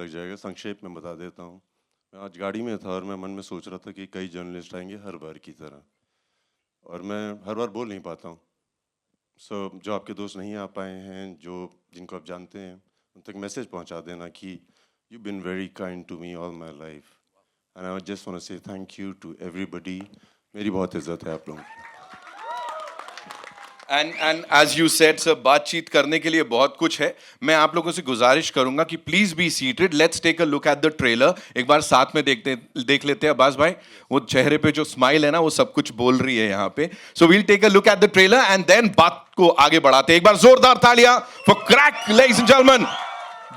लग जाएगा, संक्षेप में बता देता हूँ। मैं आज गाड़ी में था और मैं मन में सोच रहा था कि कई जर्नलिस्ट आएंगे हर बार की तरह, और मैं हर बार बोल नहीं पाता हूँ। जो आपके दोस्त नहीं आ पाए हैं, जिनको आप जानते हैं, उन तक मैसेज पहुँचा देना कि you been very kind to me all my life, and I just want to say thank you to everybody. मेरी बहुत इज्जत है आप लोगों की। And as you said sir, बातचीत करने के लिए बहुत कुछ है। मैं आप लोगों से गुजारिश करूंगा कि please be seated. Let's take a look at the trailer. एक बार साथ में देख लेते हैं अब्बास भाई। वो चेहरे पे जो स्माइल है ना, वो सब कुछ बोल रही है यहाँ पे। So we'll take a look at the trailer and then बात को आगे बढ़ाते हैं। एक बार जोरदार तालियां for Crack, ladies and gentleman.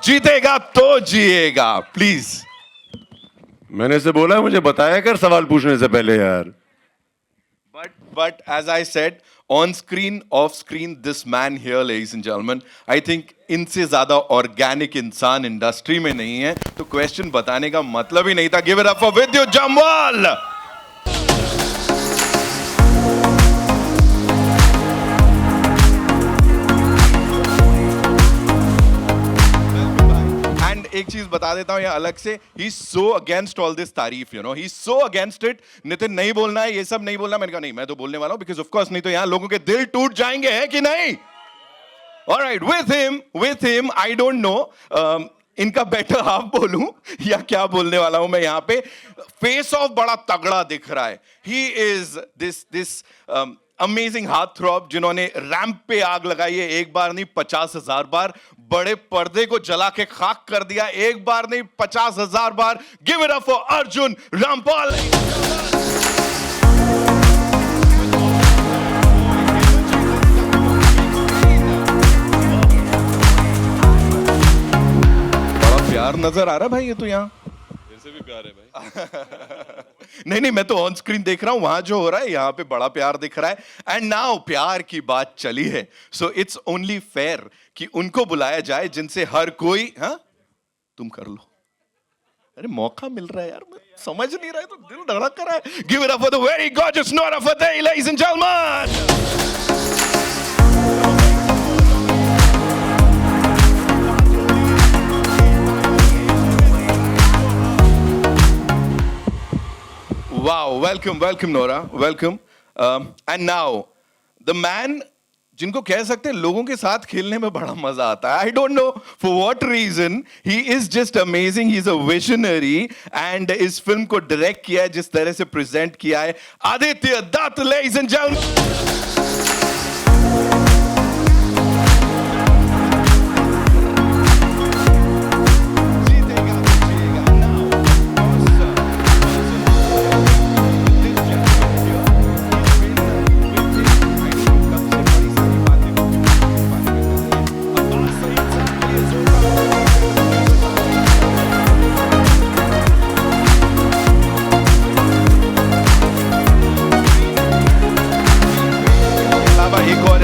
जीतेगा तो जिएगा, प्लीज। मैंने से बोला मुझे बताया कर सवाल पूछने से पहले यार। But as I said, on screen, off screen, this man here, ladies and gentlemen, I think इनसे ज्यादा ऑर्गेनिक इंसान इंडस्ट्री में नहीं है, तो क्वेश्चन बताने का मतलब ही नहीं था। गिव इट अप फॉर विद्युत जम्वाल। एक चीज बता देता हूं यहाँ अलग से, ही सो अगेंस्ट ऑल दिस तारीफ, you know, he so against it. Nitin नहीं बोलना है, ये सब नहीं बोलना। मैंने कहा नहीं, मैं तो बोलने वाला हूं, बिकॉज ऑफ कोर्स नहीं तो यहाँ लोगों के दिल टूट जाएंगे, है कि नहीं? Alright, with him I don't know इनका बेटर हाफ बोलूं या क्या बोलने वाला हूं मैं यहाँ पे। फेस ऑफ बड़ा तगड़ा दिख रहा है। He is this amazing heart throb, जिन्होंने रैंप पे आग लगाई है, एक बार नहीं 50,000 बार। बड़े पर्दे को जला के खाक कर दिया, एक बार नहीं 50,000 बार। Give it up for Arjun Rampal. बड़ा प्यार नजर आ रहा है भाई, ये तो यहाँ से भी प्यार है भाई। नहीं, मैं तो ऑन स्क्रीन देख रहा हूं, वहां जो हो रहा है यहाँ पे बड़ा प्यार दिख रहा है। एंड नाउ प्यार की बात चली है, सो इट्स ओनली फेयर कि उनको बुलाया जाए जिनसे हर कोई, हाँ तुम कर लो। अरे मौका मिल रहा है यार, मैं समझ नहीं रहा है तो दिल धड़क रहा है। Give it up for the very gorgeous Nora Fatehi, ladies and gentleman. Wow, welcome Nora, welcome. And now the man जिनको कह सकते हैं लोगों के साथ खेलने में बड़ा मजा आता है। I don't know for what reason, he is just amazing. He's a visionary and इस फिल्म को डायरेक्ट किया है, जिस तरह से प्रेजेंट किया है, Aditya Dutt, ladies and gentlemen.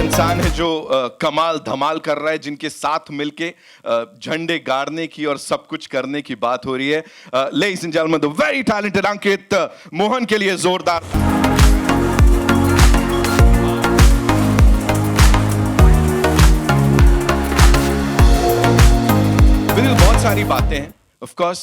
इंसान है जो कमाल धमाल कर रहा है, जिनके साथ मिलके झंडे गाड़ने की और सब कुछ करने की बात हो रही है। Ladies and gentleman, the very talented Ankit Mohan के लिए जोरदार। बहुत सारी बातें हैं, of course,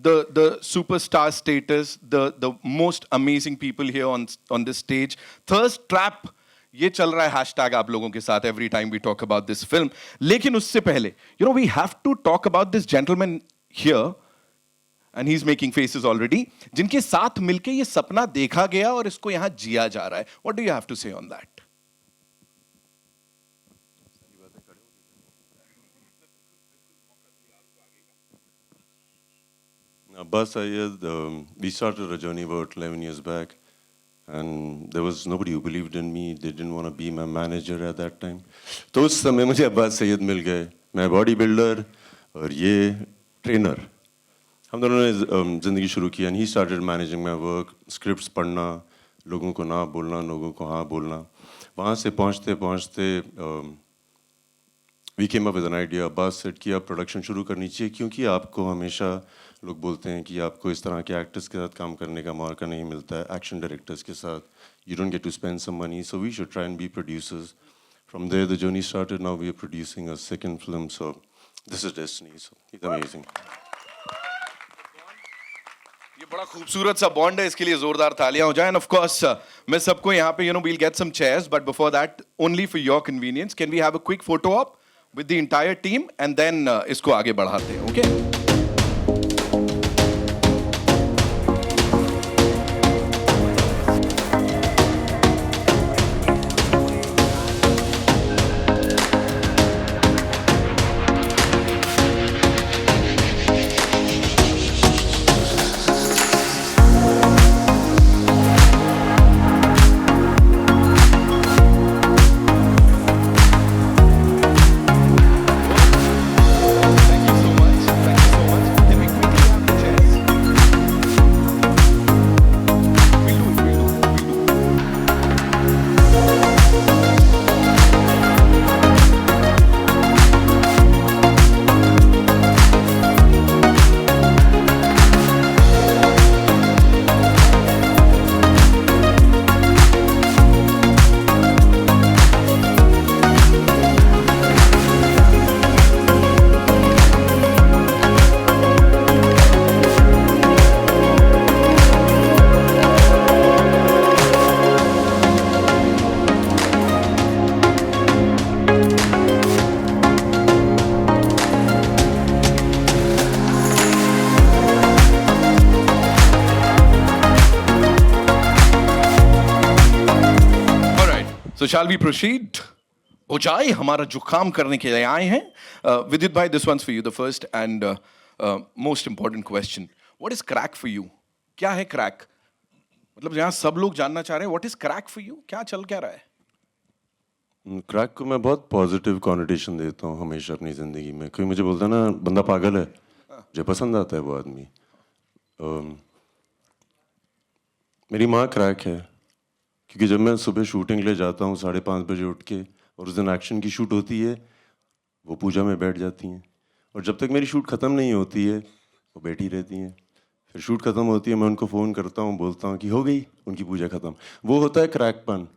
the superstar status, the most amazing people here on this stage. Thirst trap ये चल रहा है हैशटैग आप लोगों के साथ every time we talk about this film. लेकिन उससे पहले you know we have to talk about this gentleman here, and he is making faces already, जिनके साथ मिलके ये सपना देखा गया और इसको यहां जिया जा रहा है। What do you have to say on that? Abbas Syed, we started a journey about 11 years back, and there was nobody who believed in me. They didn't want to be my manager at that time. तो उस समय मुझे अब्बास सैयद मिल गए। मैं body builder और ये trainer. हम दोनों ने ज़िंदगी शुरू की, and he started managing my work, scripts पढ़ना, लोगों को ना बोलना, लोगों को हाँ बोलना। वहाँ से पहुँचते पहुँचते we came up with an idea. Abbas said कि आप प्रोडक्शन शुरू करनी चाहिए, क्योंकि आपको हमेशा लोग बोलते हैं कि आपको इस तरह के एक्टर्स के साथ काम करने का मौका नहीं मिलता है, एक्शन डायरेक्टर्स के साथ, you don't get to spend some money, so we should try and be producers. From there the journey started. Now we are producing a second film, so this is destiny. So he's amazing. बड़ा खूबसूरत सा bond है, इसके लिए जोरदार तालियां हो जाएं. एंड ऑफ कोर्स मैं सबको यहाँ पे we'll get some chairs, but before that only for your convenience can we have a quick photo op with the entire team and then इसको आगे बढ़ाते हैं. Okay So shall we proceed? हो जाए, हमारा जो काम करने के लिए आए हैं. विद्युत भाई, this one's for you, the first and most important question. What is crack for you? क्या है crack? मतलब यहाँ सब लोग जानना चाह रहे हैं, what is crack for you? क्या चल क्या रहा है? क्रैक को मैं बहुत पॉजिटिव कॉनोटेशन देता हूँ हमेशा अपनी ज़िंदगी में. कोई मुझे बोलता है ना बंदा पागल है, मुझे पसंद आता है वो आदमी. मेरी माँ क्रैक है, क्योंकि जब मैं सुबह शूटिंग ले जाता हूँ 5:30 बजे उठ के, और उस दिन एक्शन की शूट होती है, वो पूजा में बैठ जाती हैं, और जब तक मेरी शूट ख़त्म नहीं होती है वो बैठी रहती हैं. फिर शूट ख़त्म होती है, मैं उनको फ़ोन करता हूँ, बोलता हूँ कि हो गई उनकी पूजा ख़त्म. वो होता है क्रैकपन.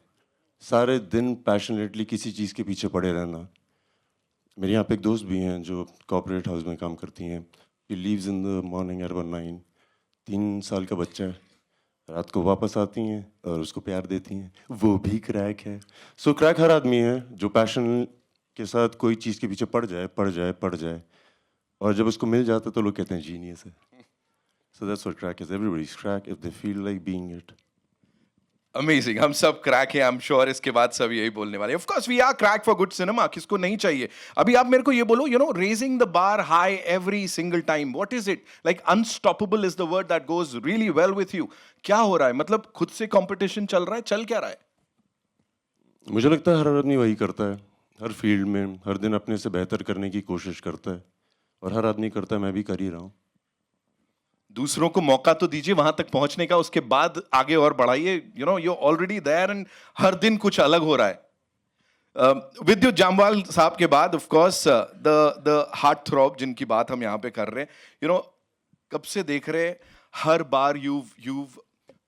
सारे दिन पैशनेटली किसी चीज़ के पीछे पड़े रहना. मेरे यहाँ पे एक दोस्त भी हैं जो कॉर्पोरेट हाउस में काम करती हैं. He leaves in the morning around 9. 3 साल का बच्चा है. रात को वापस आती हैं और उसको प्यार देती हैं. वो भी क्रैक है. सो क्रैक हर आदमी है जो पैशन के साथ कोई चीज़ के पीछे पड़ जाए, और जब उसको मिल जाता है तो लोग कहते हैं जीनियस है. So that's what crack is. Everybody is crack if they feel like being it. Amazing. हम सब क्रैक हैं, आई एम श्योर इसके बाद सब यही बोलने वाले. Of course we are Crack for good cinema. किसको नहीं चाहिए? अभी आप मेरे को ये बोलो, raising the bar high every single time. What is it like? Unstoppable is the word that goes really well with you. क्या हो रहा है? मतलब खुद से कंपटीशन चल रहा है? चल क्या रहा है? मुझे लगता है हर आदमी वही करता है, हर फील्ड में हर दिन अपने से बेहतर करने की कोशिश करता है, और हर आदमी करता है. मैं भी कर ही रहा हूँ. दूसरों को मौका तो दीजिए वहां तक पहुंचने का, उसके बाद आगे और बढ़ाइए. यू ऑलरेडी देयर एंड हर दिन कुछ अलग हो रहा है. विद्युत जामवाल साहब के बाद of course the heart throb जिनकी बात हम यहाँ पे कर रहे हैं. कब से देख रहे हैं, हर बार you've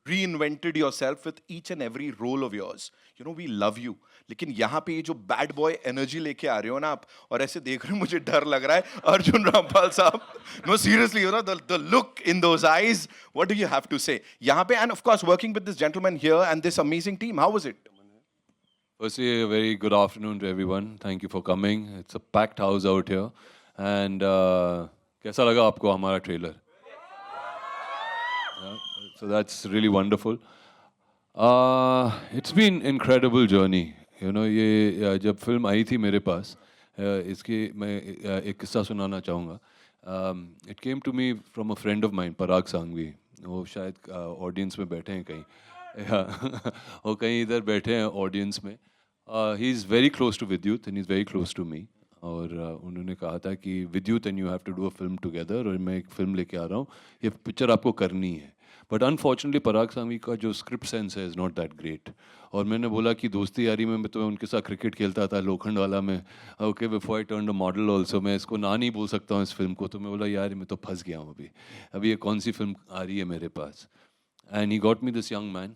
reinvented yourself with each and every role of yours. We love you. लेकिन यहाँ पे ये जो बैड बॉय एनर्जी लेके आ रहे हो ना आप, और ऐसे देख रहे हो, मुझे डर लग रहा है. अर्जुन रामपाल साहब, no seriously, the look in those eyes, what do you have to say? यहाँ पे, and of course working with this gentleman here and this amazing team, how was it? Firstly, a very good afternoon to everyone. Thank you for coming. It's a packed house out here. And कैसा लगा आपको हमारा trailer? So that's really wonderful. It's been incredible journey. ये जब film आई थी मेरे पास, इसकी मैं एक किस्सा सुनाना चाहूँगा. It came to me from a friend of mine, पराग सांघवी. वो शायद ऑडियंस में बैठे हैं कहीं. वो कहीं इधर बैठे हैं ऑडियंस में. He is very close to Vidyut and he is very close to me. और उन्होंने कहा था कि Vidyut and you have to do a film together, और मैं एक फिल्म लेके आ रहा हूँ, ये पिक्चर आपको करनी है. बट अनफॉर्चुनेटली पराग सांघवी का जो स्क्रिप्ट सेंस है इज़ नॉट दैट ग्रेट. और मैंने बोला कि दोस्ती यारी में मैं तो उनके साथ क्रिकेट खेलता था लोखंड वाला में. Okay, before I turn a model also, मैं इसको ना नहीं बोल सकता हूँ इस फिल्म को. तो मैं बोला यार मैं तो फंस गया हूँ अभी ये कौन सी फिल्म आ रही है मेरे पास. And he got me this young man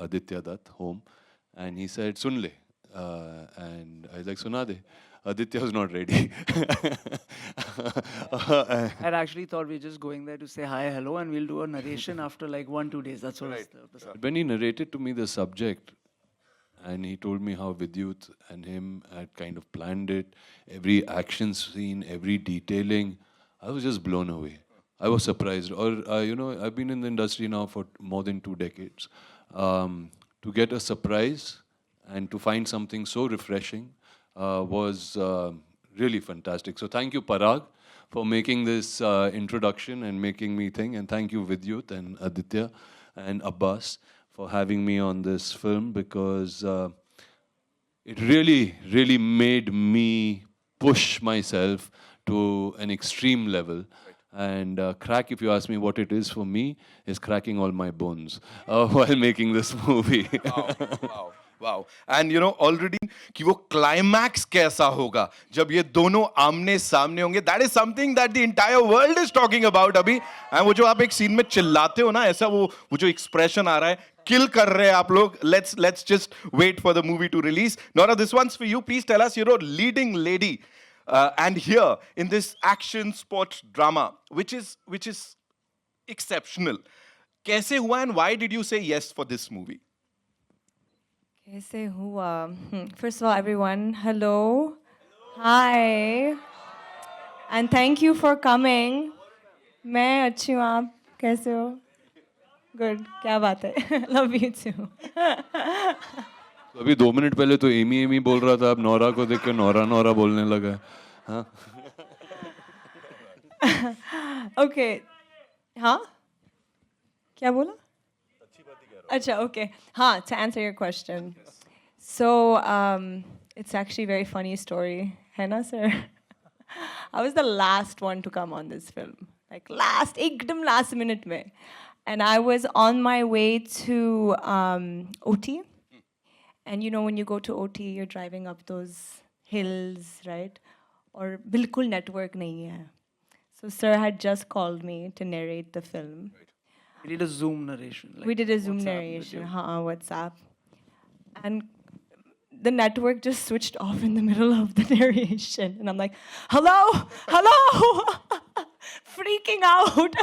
Aditya Dutt home, and he said सुन ले. एंड आई लाइक सुना दे. Aditya was not ready. I actually thought we were just going there to say hi, hello, and we'll do a narration after like 1-2 days. That's what When he narrated to me the subject, and he told me how Vidyut and him had kind of planned it, every action scene, every detailing, I was just blown away. I was surprised. Or, I've been in the industry now for more than 2 decades. To get a surprise and to find something so refreshing was really fantastic. So thank you, Parag, for making this introduction and making me think. And thank you, Vidyut and Aditya and Abbas, for having me on this film, because it really, really made me push myself to an extreme level. And Crakk, if you ask me what it is for me, is cracking all my bones while making this movie. Wow. And already कि वो climax कैसा होगा जब ये दोनों आमने सामने होंगे, that is something that the entire world is talking about अभी. And वो जो आप एक scene में चिल्लाते हो ना, ऐसा वो जो expression आ रहा है, kill कर रहे हैं आप लोग. Let's just wait for the movie to release. Nora, this one's for you. Please tell us, leading lady, and here in this action sports drama, which is exceptional. कैसे हुआ, and why did you say yes for this movie? कैसे हुआ? First of all, everyone, hello. Hi. And thank you for coming. मैं अच्छी हूँ, आप कैसे हो? Good. क्या बात है? Love you too. अभी 2 मिनट पहले तो एमी बोल रहा था, अब नोरा को देख के नोरा बोलने लगा. हाँ? Okay. हाँ? क्या बोला? Acha, okay. To answer your question. So, it's actually a very funny story. Hai na, sir? I was the last one to come on this film. Like ekdam last minute mein. And I was on my way to OT. And when you go to OT, you're driving up those hills, right? Or bilkul network nahi hai. So, sir had just called me to narrate the film. We did a Zoom narration. We did a Zoom narration, WhatsApp. And the network just switched off in the middle of the narration. And I'm like, hello? Freaking out.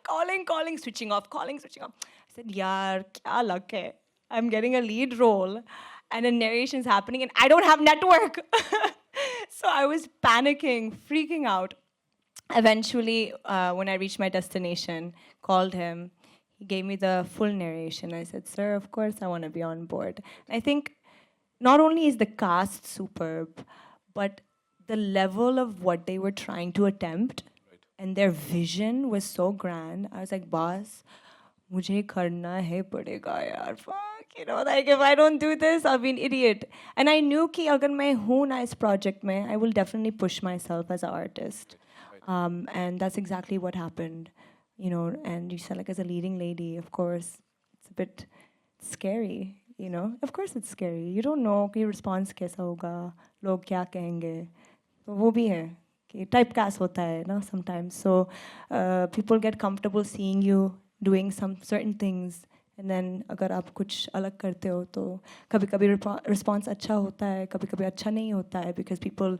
Calling, switching off. I said, yaar, kya luck hai? I'm getting a lead role and a narration's happening and I don't have network. So I was panicking, freaking out. Eventually, when I reached my destination, called him. He gave me the full narration. I said, sir, of course I want to be on board. I think not only is the cast superb, but the level of what they were trying to attempt and their vision was so grand. I was like, boss, mujhe karna hai padega yaar. Fuck, like if I don't do this, I'll be an idiot. And I knew ki agar main hoon na is project mein, I will definitely push myself as an artist. And that's exactly what happened, and you said, like, as a leading lady, of course, it's a bit scary, Of course it's scary. You don't know कि response कैसा होगा, लोग क्या कहेंगे. तो वो भी है कि typecast होता है ना sometimes. So people get comfortable seeing you doing some certain things. And then अगर आप कुछ अलग करते हो तो कभी-कभी response अच्छा होता है, कभी-कभी अच्छा नहीं होता है because people...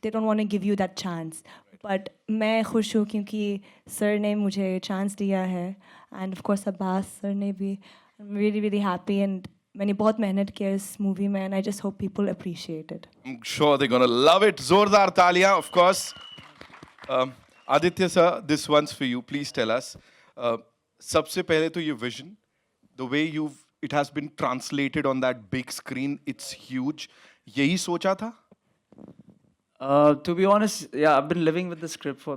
they don't want to give you that chance. But मैं खुश हूँ क्योंकि sir ने मुझे chance दिया है. And of course Abbas sir ने भी. I'm really, really happy. And मैंने बहुत मेहनत किया इस movie में. And I just hope people appreciate it. I'm sure they're going to love it. Zordar Talia, of course. Aditya sir, this one's for you. Please tell us. सबसे पहले तो ये vision, the way it has been translated on that big screen, it's huge. यही सोचा था? To be honest, yeah, I've been living with the script for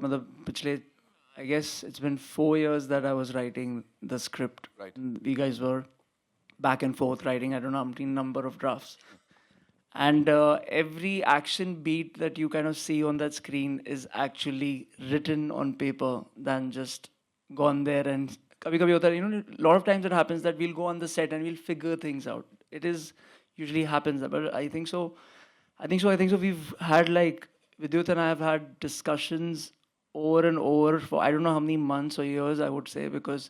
I guess it's been 4 years that I was writing the script. Right. And we guys were back and forth writing, I don't know how many number of drafts. And every action beat that you kind of see on that screen is actually written on paper than just gone there. And kabhi hota hai, a lot of times it happens that we'll go on the set and we'll figure things out. It is usually happens, but I think so. We've had Vidyut and I have had discussions over and over for I don't know how many months or years, I would say, because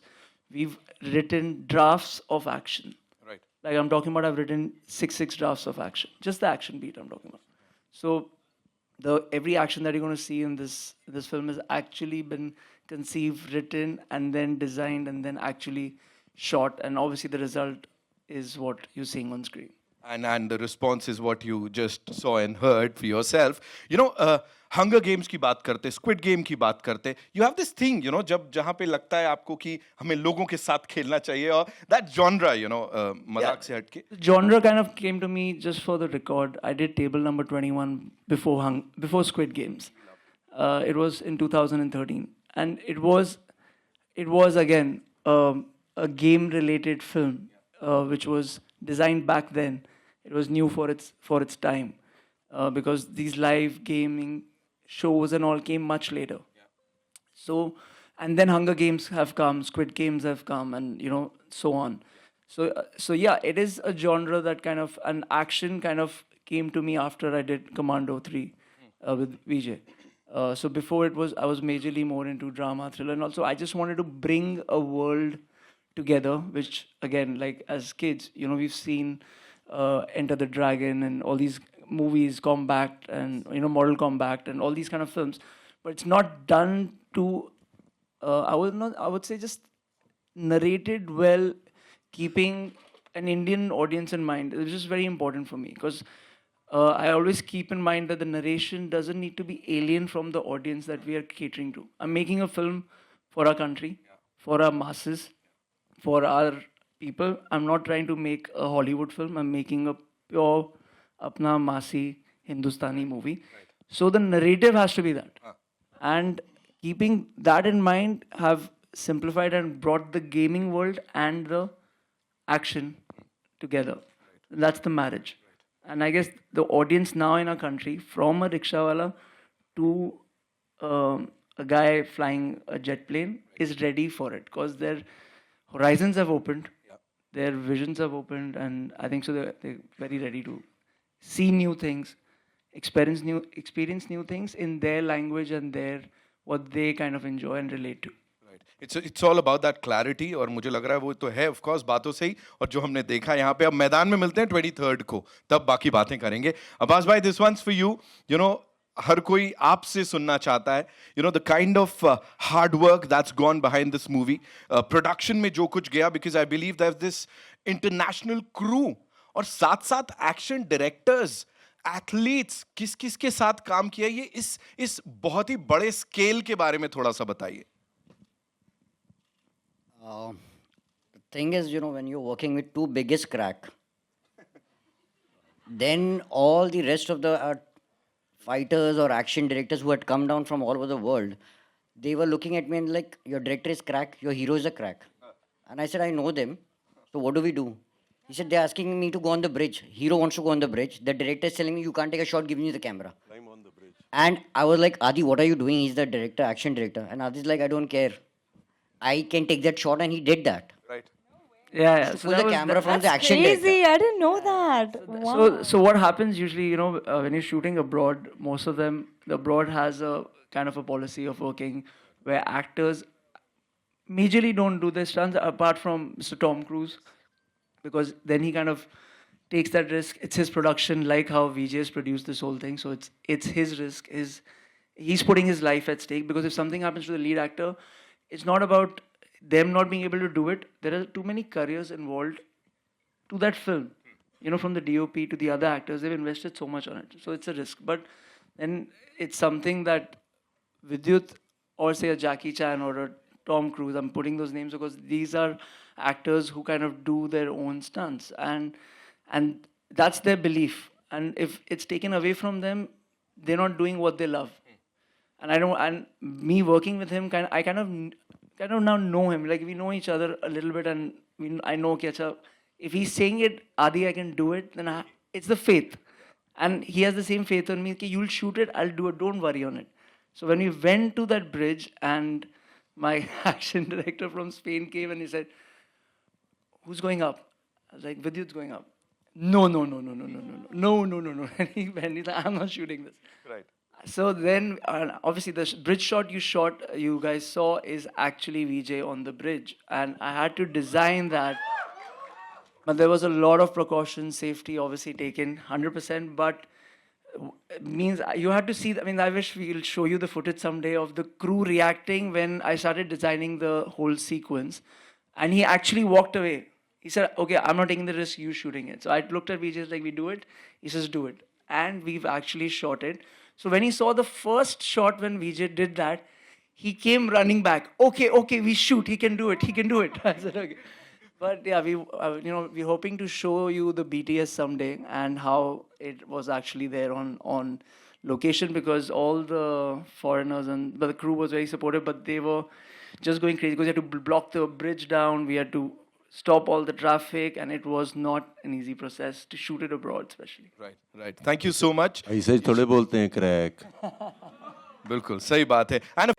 we've written drafts of action. Right. Like I'm talking about, I've written six drafts of action, just the action beat I'm talking about. So every action that you're going to see in this film has actually been conceived, written, and then designed, and then actually shot. And obviously, the result is what you're seeing on screen. And the response is what you just saw and heard for yourself. You know, Hunger Games की बात करते, Squid Game की बात करते. You have this thing, you know, जब जहाँ पे लगता है आपको कि हमें लोगों के साथ खेलना चाहिए, और that genre, you know, मजाक से हटके. The genre kind of came to me, just for the record. I did table number 21 before Squid Games. It was in 2013, and it was again a game-related film, which was designed back then. It was new for its time, because these live gaming shows and all came much later. So, and then Hunger Games have come, Squid Games have come, and so on. So yeah, it is a genre that kind of, an action kind of came to me after I did Commando 3 with Vijay. So before I was majorly more into drama, thriller, and also I just wanted to bring a world together, which again, like as kids, we've seen Enter the Dragon and all these movies, Combat, and Mortal Kombat, and all these kind of films, but it's not done to. I would say just narrated well, keeping an Indian audience in mind. It's just very important for me, because I always keep in mind that the narration doesn't need to be alien from the audience that we are catering to. I'm making a film for our country, for our masses, for our people. I'm not trying to make a Hollywood film. I'm making a pure, apna masi Hindustani movie. Right. So the narrative has to be that. And keeping that in mind, have simplified and brought the gaming world and the action together. Right. That's the marriage. Right. And I guess the audience now in our country, from a rickshawala to a guy flying a jet plane, is ready for it, because their horizons have opened, their visions have opened, and I think so they're very ready to see new things, experience new things in their language and what they kind of enjoy and relate to. Right. It's all about that clarity, और मुझे लग रहा है वो तो है of course बातों से ही, और जो हमने देखा यहाँ पे. अब मैदान में मिलते हैं 23rd को, तब बाकी बातें करेंगे. अब्बास भाई, this one's for you. हर कोई आपसे सुनना चाहता है, the kind of hard work that's gone behind this movie, production में जो कुछ गया, because I believe there's this international crew, और साथ साथ action directors, athletes, किस के साथ काम किया, ये इस बहुत ही बड़े स्केल के बारे में थोड़ा सा बताइए. The thing is, when you're working with two biggest crack, then all the rest of the fighters or action directors who had come down from all over the world, they were looking at me and like, your director is crack, your hero is a crack. And I said, I know them. So what do we do? He said, they're asking me to go on the bridge. Hero wants to go on the bridge. The director is telling me, you can't take a shot, give me the camera. Climb on the bridge. And I was like, Adi, what are you doing? He's the director, action director. And Adi's like, I don't care. I can take that shot, and he did that. Right. Yeah. So pull the camera from the That's action crazy. director. I didn't know that. Wow. So what happens usually, when you're shooting abroad, most of them, the abroad has a kind of a policy of working where actors majorly don't do their stunts, apart from Mr. Tom Cruise, because then he kind of takes that risk. It's his production, like how VJ's produced this whole thing. So it's his risk. He's putting his life at stake, because if something happens to the lead actor, it's not about them not being able to do it. There are too many careers involved to that film. From the DOP to the other actors, they've invested so much on it. So it's a risk. But then it's something that Vidyut, or say a Jackie Chan or a Tom Cruise, I'm putting those names because these are actors who kind of do their own stunts. And that's their belief. And if it's taken away from them, they're not doing what they love. And me working with him, I kind of now know him. Like, we know each other a little bit, and I know, okay, if he's saying it, Adi, I can do it, then it's the faith. And he has the same faith on me, okay, you'll shoot it, I'll do it, don't worry on it. So when we went to that bridge, and my action director from Spain came and he said, who's going up? I was like, Vidyut's going up. No. And he's like, I'm not shooting this. Right. So then, obviously, the bridge shot you guys saw, is actually VJ on the bridge. And I had to design that. But there was a lot of precaution, safety obviously taken, 100%. But means you had to see. I mean, I wish we'll show you the footage someday of the crew reacting when I started designing the whole sequence, and he actually walked away. He said, "Okay, I'm not taking the risk. You shooting it." So I looked at Vijay like, "We do it." He says, "Do it," and we've actually shot it. So when he saw the first shot when Vijay did that, he came running back. Okay, we shoot. He can do it. He can do it. I said, "Okay." But yeah, we're hoping to show you the BTS someday and how it was actually there on location, because all the foreigners but the crew was very supportive, but they were just going crazy because we had to block the bridge down. We had to stop all the traffic, and it was not an easy process to shoot it abroad, especially. Right. Thank you so much. ऐसे थोड़े बोलते हैं crack. बिल्कुल सही बात है. And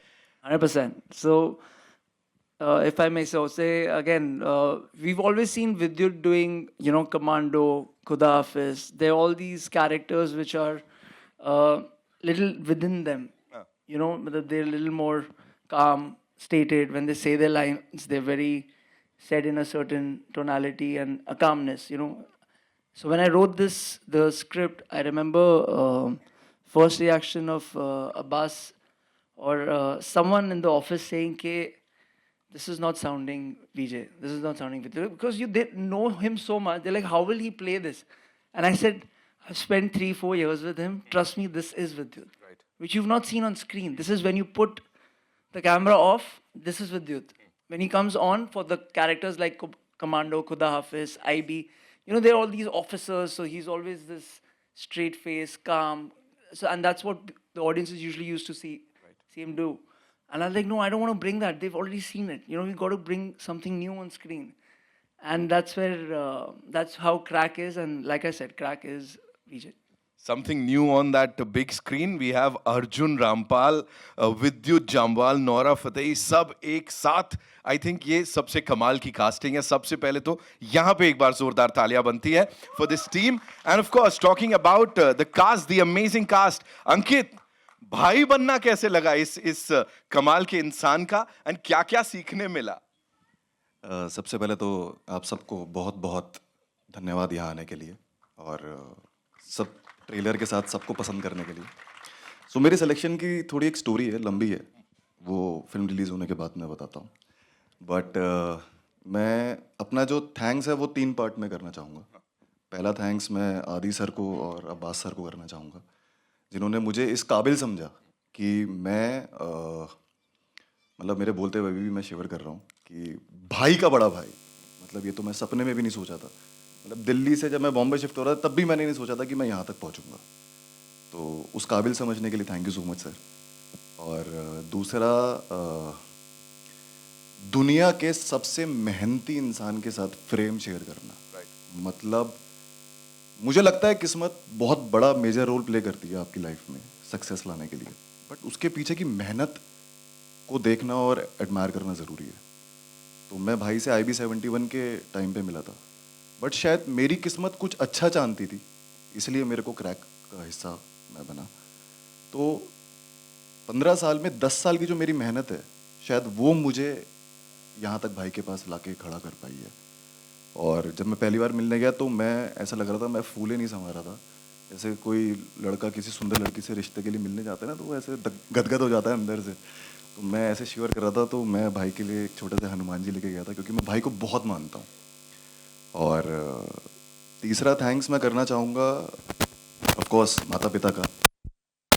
100%. So, if I may so say again, we've always seen Vidyut doing, Commando, Khuda Hafiz. There are all these characters which are little within them. But they're a little more calm, stated. When they say their lines, they're very said in a certain tonality and a calmness, So when I wrote the script, I remember first reaction of Abbas or someone in the office saying, "Ke, this is not sounding Vijay. This is not sounding Vijay." Because you did know him so much. They're like, "How will he play this?" And I said, "I've spent 3-4 years with him. Trust me, this is Vidyut." Right. Which you've not seen on screen. This is when you put the camera off, this is Vidyut. When he comes on for the characters like Commando, Khuda Hafiz, IB, they're all these officers, so he's always this straight face, calm. So, and that's what the audiences usually used to see him do. And I was like, no, I don't want to bring that. They've already seen it. We've got to bring something new on screen. And that's where, that's how Crakk is. And like I said, Crakk is Vijay. something new on that big screen. We have Arjun Rampal, Vidyut Jammwal, Nora Fatehi, सब एक साथ. I think ये सबसे कमाल की casting है. सबसे पहले तो यहाँ पे एक बार जोरदार तालियां बनती है for this team. And of course, talking about the cast, the amazing cast. अंकित, भाई बनना कैसे लगा इस कमाल के इंसान का, and क्या-क्या सीखने मिला? सबसे पहले तो आप सबको बहुत बहुत धन्यवाद यहाँ आने के लिए और सब ट्रेलर के साथ सबको पसंद करने के लिए. सो मेरी सिलेक्शन की थोड़ी एक स्टोरी है, लंबी है, वो फिल्म रिलीज़ होने के बाद मैं बताता हूँ. बट मैं अपना जो थैंक्स है वो 3 पार्ट में करना चाहूँगा. पहला थैंक्स मैं आदि सर को और अब्बास सर को करना चाहूँगा, जिन्होंने मुझे इस काबिल समझा कि मैं मतलब मेरे बोलते हुए भी मैं शिवर कर रहा हूँ कि भाई का बड़ा भाई, मतलब ये तो मैं सपने में भी नहीं सोचा था. मतलब दिल्ली से जब मैं बॉम्बे शिफ्ट हो रहा था तब भी मैंने नहीं सोचा था कि मैं यहाँ तक पहुँचूँगा. तो उस काबिल समझने के लिए thank you so much sir. और दूसरा, दुनिया के सबसे मेहनती इंसान के साथ फ्रेम शेयर करना. मतलब मुझे लगता है किस्मत बहुत बड़ा मेजर रोल प्ले करती है आपकी लाइफ में सक्सेस लाने के लिए, बट उसके पीछे की मेहनत को देखना और एडमायर करना ज़रूरी है. तो मैं भाई से IB-71 के टाइम पे मिला था, बट शायद मेरी किस्मत कुछ अच्छा जानती थी, इसलिए मेरे को क्रैक का हिस्सा मैं बना. तो 15 साल में 10 साल की जो मेरी मेहनत है, शायद वो मुझे यहाँ तक भाई के पास लाके खड़ा कर पाई है. और जब मैं पहली बार मिलने गया तो मैं ऐसा लग रहा था, मैं फूले नहीं समा रहा था. जैसे कोई लड़का किसी सुंदर लड़की से रिश्ते के लिए मिलने जाता है ना, तो वो ऐसे गदगद हो जाता है अंदर से. तो मैं ऐसे शिवर कर रहा था. तो मैं भाई के लिए एक छोटे से हनुमान जी लेके गया था, क्योंकि मैं भाई को बहुत मानता हूँ. और तीसरा थैंक्स मैं करना चाहूँगा ऑफ कोर्स माता पिता का,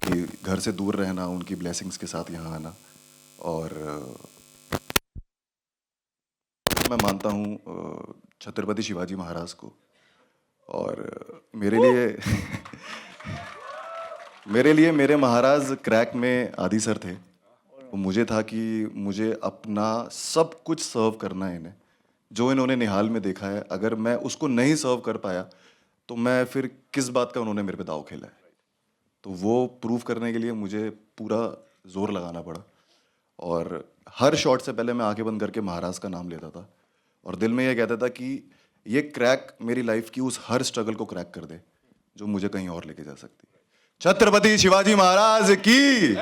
कि घर से दूर रहना, उनकी ब्लेसिंग्स के साथ यहाँ आना. और मैं मानता हूँ छत्रपति शिवाजी महाराज को. और मेरे लिए मेरे महाराज क्रैक में आदि सर थे. तो मुझे था कि मुझे अपना सब कुछ सर्व करना है इन्हें. जो इन्होंने निहाल में देखा है, अगर मैं उसको नहीं सर्व कर पाया तो मैं फिर किस बात का उन्होंने मेरे पे दाव खेला है. तो वो प्रूव करने के लिए मुझे पूरा जोर लगाना पड़ा. और हर शॉट से पहले मैं आंखें बंद करके महाराज का नाम लेता था और दिल में ये कहता था कि ये क्रैक मेरी लाइफ की उस हर स्ट्रगल को क्रैक कर दे जो मुझे कहीं और लेके जा सकती है. छत्रपति शिवाजी महाराज की.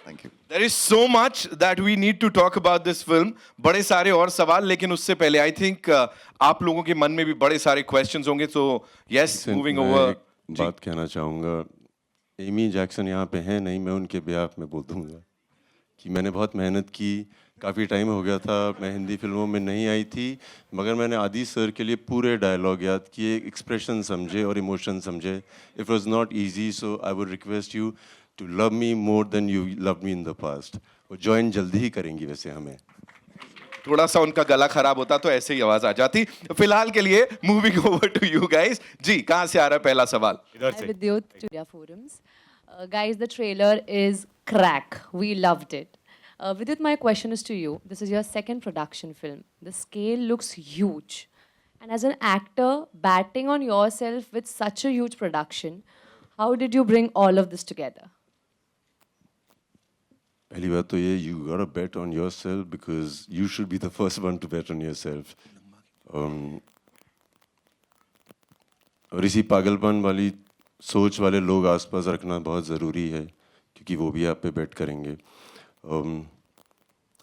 Thank you. There is so much that we need to talk about this film. बड़े सारे और सवाल, लेकिन उससे पहले I think आप लोगों के मन में भी बड़े सारे questions होंगे. So yes, moving मैं over. एक बात कहना चाहूँगा. एमी जैक्सन यहाँ पे हैं नहीं, मैं उनके बेहाफ में बोल दूँगा कि मैंने बहुत मेहनत की. काफ़ी टाइम हो गया था, मैं हिंदी फिल्मों में नहीं आई थी, मगर मैंने आदि सर के लिए पूरे डायलॉग याद किए, एक्सप्रेशन समझे और इमोशन समझे. It was not easy, so I would request you to love me more than you love me in the past. वो ज्वाइन जल्दी ही करेंगी वैसे हमें. थोड़ा सा उनका गला खराब होता तो ऐसे ही आवाज आ जाती. फिलहाल के लिए moving over to you guys. जी, कहाँ से आ रहा है पहला सवाल? Hi, Vidyut Jammwal Forums. Guys, the trailer is crack. We loved it. Vidyut, my question is to you. This is your second production film. The scale looks huge. And as an actor, batting on yourself with such a huge production, how did you bring all of this together? पहली बात तो ये, you gotta bet on yourself because you should be the first one to bet on yourself. और इसी पागलपन वाली सोच वाले लोग आसपास रखना बहुत ज़रूरी है, क्योंकि वो भी आप पे बेट करेंगे.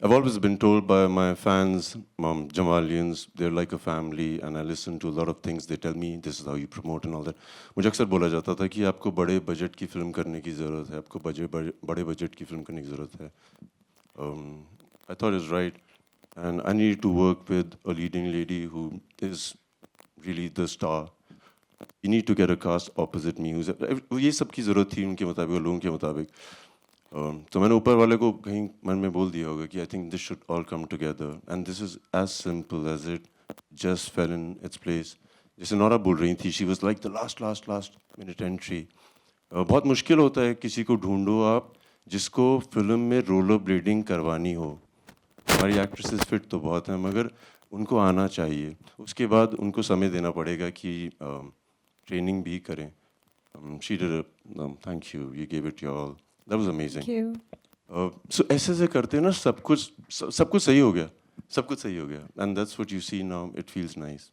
I've always been told by my fans, Jammwalians, they're like a family, and I listen to a lot of things. They tell me this is how you promote and all that. मुझे अक्सर बोला जाता था कि आपको बड़े budget की film करने की ज़रूरत है, आपको बड़े बजट की फिल्म करने की ज़रूरत है. I thought it's right, and I needed to work with a leading lady who is really the star. You need to get a cast opposite me. ये सब की ज़रूरत थी उनके मुताबिक और लोगों के मुताबिक. तो मैंने ऊपर वाले को कहीं मन में बोल दिया होगा कि I think this should all come together, and this is as simple as it just fell in its place. जैसे नोरा बोल रही थी, she was like the last minute entry. बहुत मुश्किल होता है किसी को ढूंढो आप जिसको फिल्म में रोलर ब्लेडिंग करवानी हो. हमारी एक्ट्रेसेस फिट तो बहुत हैं, मगर उनको आना चाहिए. उसके बाद उनको समय देना पड़ेगा कि ट्रेनिंग भी करें. She did. Thank you, you give it your all. That was amazing. Thank you. So ऐसे करते हैं ना, सब कुछ सही हो गया, and that's what you see now. It feels nice.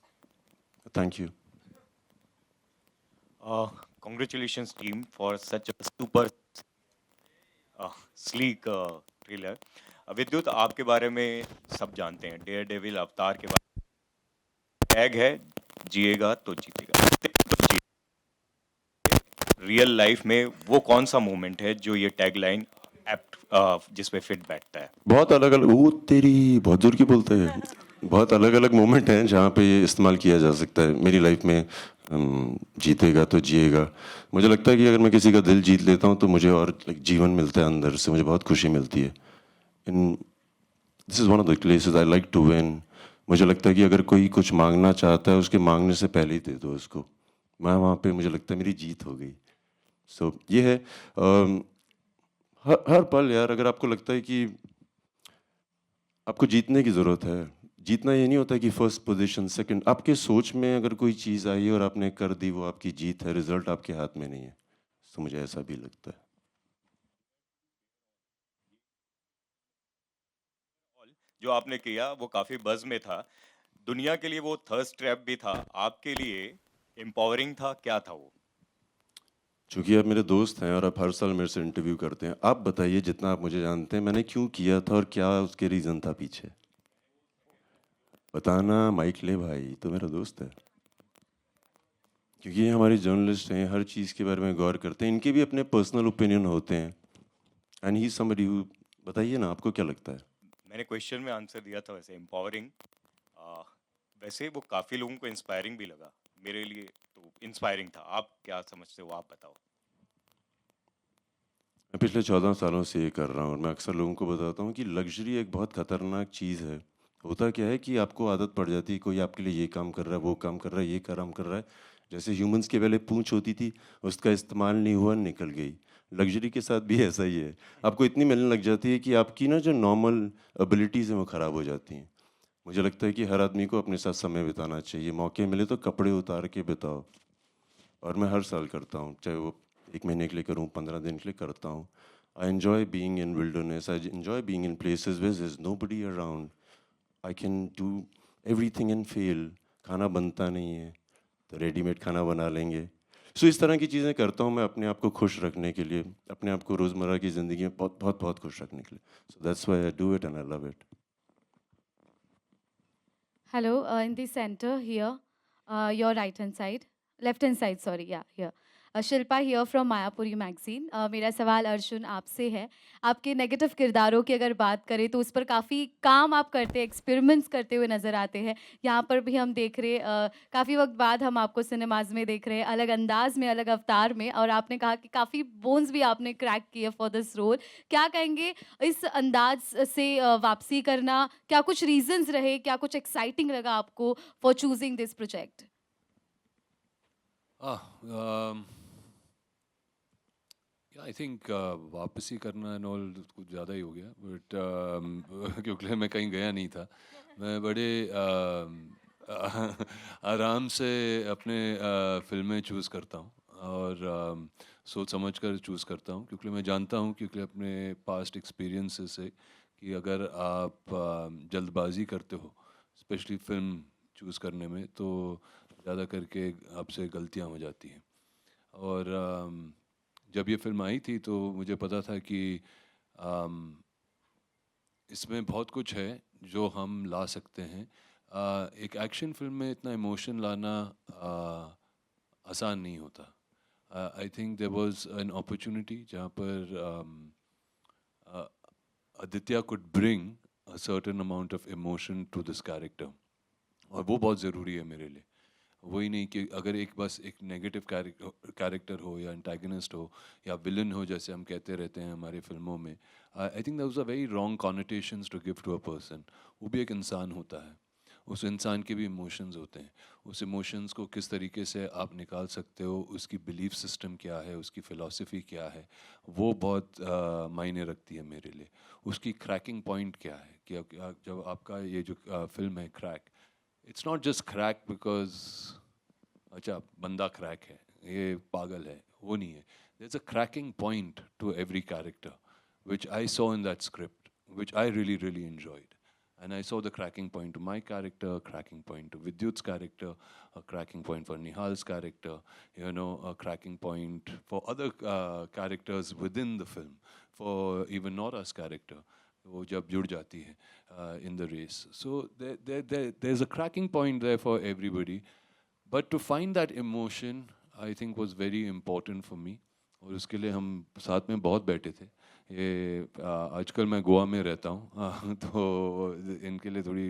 Thank you. Congratulations team for such a super sleek trailer. विद्युत, आपके बारे में सब जानते हैं. डेयर डेविल अवतार के बारे में टैग है, जिएगा तो जीतेगा. रियल लाइफ में वो कौन सा मोमेंट है जो ये टैगलाइन जिस पे फिट बैठता है? बहुत अलग अलग, वो तेरी बहुत दूर की बोलते हैं. बहुत अलग अलग मोमेंट हैं जहाँ पे ये इस्तेमाल किया जा सकता है मेरी लाइफ में. जीतेगा तो जिएगा. मुझे लगता है कि अगर मैं किसी का दिल जीत लेता हूँ तो मुझे और जीवन मिलता है अंदर से, मुझे बहुत खुशी मिलती है. This is one of the places I like to win. मुझे लगता है कि अगर कोई कुछ मांगना चाहता है, उसके मांगने से पहले ही दे दो उसको. मैं वहाँ पे, मुझे लगता है मेरी जीत हो गई. सो ये है. हर पल यार, अगर आपको लगता है कि आपको जीतने की ज़रूरत है, जीतना ये नहीं होता कि फर्स्ट पोजीशन, सेकंड. आपके सोच में अगर कोई चीज़ आई और आपने कर दी, वो आपकी जीत है. रिजल्ट आपके हाथ में नहीं है. तो मुझे ऐसा भी लगता है. जो आपने किया वो काफी बज़ में था. दुनिया के लिए वो थर्स्ट ट्रैप भी था, आपके लिए एम्पावरिंग था. क्या था वो? चूँकि आप मेरे दोस्त हैं और आप हर साल मेरे से इंटरव्यू करते हैं, आप बताइए जितना आप मुझे जानते हैं, मैंने क्यों किया था और क्या उसके रीज़न था पीछे. बताना. माइक ले भाई, तो मेरा दोस्त है. क्योंकि ये हमारे जर्नलिस्ट हैं, हर चीज़ के बारे में गौर करते हैं. इनके भी अपने पर्सनल ओपिनियन होते हैं. And he somebody who. बताइए ना, आपको क्या लगता है? मैंने क्वेश्चन में आंसर दिया था वैसे, एम्पावरिंग. वैसे वो काफ़ी लोगों को इंस्पायरिंग भी लगा. मेरे लिए तो इंस्पायरिंग था. आप क्या समझते हो, आप बताओ. मैं पिछले 14 सालों से ये कर रहा हूँ और मैं अक्सर लोगों को बताता हूँ कि लग्जरी एक बहुत ख़तरनाक चीज़ है. होता क्या है कि आपको आदत पड़ जाती है, कोई आपके लिए ये काम कर रहा है, वो काम कर रहा है, ये काम कर रहा है. जैसे ह्यूमंस के पहले पूंछ होती थी, उसका इस्तेमाल नहीं हुआ, निकल गई. लग्जरी के साथ भी ऐसा ही है. आपको इतनी मिलने लग जाती है कि आपकी ना जो नॉर्मल एबिलिटीज़ हैं वो ख़राब हो जाती हैं. मुझे लगता है कि हर आदमी को अपने साथ समय बिताना चाहिए. मौके मिले तो कपड़े उतार के बिताओ. और मैं हर साल करता हूँ, चाहे वो 1 महीने के लिए करूँ, 15 दिन के लिए करता हूँ. I enjoy being in wilderness. I enjoy being in places where there is nobody around. I can do everything and fail. खाना बनता नहीं है तो रेडीमेड खाना बना लेंगे. सो इस तरह की चीज़ें करता हूँ मैं अपने आप को खुश रखने के लिए, अपने आप को रोज़मर्रा की ज़िंदगी में बहुत बहुत बहुत खुश रखने के लिए. So that's why I do it and I love it. Hello, in the center here, your right hand side, left hand side, sorry, yeah, here. Shilpa here from Mayapuri magazine. मेरा सवाल अर्जुन आपसे है. आपके नेगेटिव किरदारों की अगर बात करें तो उस पर काफ़ी काम आप करते हैं, एक्सपेरिमेंट्स करते हुए नज़र आते हैं. यहाँ पर भी हम देख रहे काफ़ी वक्त बाद हम आपको सिनेमाज में देख रहे हैं, अलग अंदाज में, अलग अवतार में, और आपने कहा कि काफ़ी बोन्स भी आपने क्रैक किए फॉर दिस रोल. क्या कहेंगे इस अंदाज से वापसी करना, क्या कुछ रीजंस रहे, क्या कुछ एक्साइटिंग लगा आपको for choosing this project? I think वापसी करना एंड ऑल कुछ ज़्यादा ही हो गया, बट क्योंकि मैं कहीं गया नहीं था. मैं बड़े आराम से अपने फिल्में चूज़ करता हूँ और सोच समझ कर चूज़ करता हूँ, क्योंकि मैं जानता हूँ, क्योंकि अपने पास्ट एक्सपीरियंसेस से, कि अगर आप जल्दबाजी करते हो स्पेशली फिल्म चूज़ करने में, तो ज़्यादा करके आपसे गलतियाँ हो जाती हैं. और जब ये फिल्म आई थी तो मुझे पता था कि इसमें बहुत कुछ है जो हम ला सकते हैं. एक एक्शन फिल्म में इतना इमोशन लाना आसान नहीं होता. I think there was an opportunity जहाँ पर Aditya could bring a certain amount of emotion to this character, और वो बहुत ज़रूरी है मेरे लिए. वही नहीं कि अगर एक बस एक नेगेटिव कैरेक्टर हो या एंटागनिस्ट हो या विलन हो, जैसे हम कहते रहते हैं हमारी फिल्मों में. I think that was a very wrong connotations to give to a person. वो भी एक इंसान होता है, उस इंसान के भी इमोशंस होते हैं. उस इमोशंस को किस तरीके से आप निकाल सकते हो, उसकी बिलीफ सिस्टम क्या है, उसकी फ़िलॉसफी क्या है, वो बहुत मायने रखती है मेरे लिए. उसकी क्रैकिंग पॉइंट क्या है, कि जब आपका ये जो फिल्म है crack, it's not just crack because अच्छा बंदा क्रैक है, ये पागल है, वो नहीं है. There is a cracking point to every character which I saw in that script, which I really, really enjoyed. And I saw the cracking point to my character, a cracking point to Vidyut's character, a cracking point for Nihal's character, you know, a cracking point for other characters within the film, for even Nora's character, वो जब जुड़ जाती है in the race. So there's a cracking point there for everybody. But to find that emotion, I think was very important for me. और उसके लिए हम साथ में बहुत बैठे थे. ये आजकल मैं गोवा में रहता हूँ, तो इनके लिए थोड़ी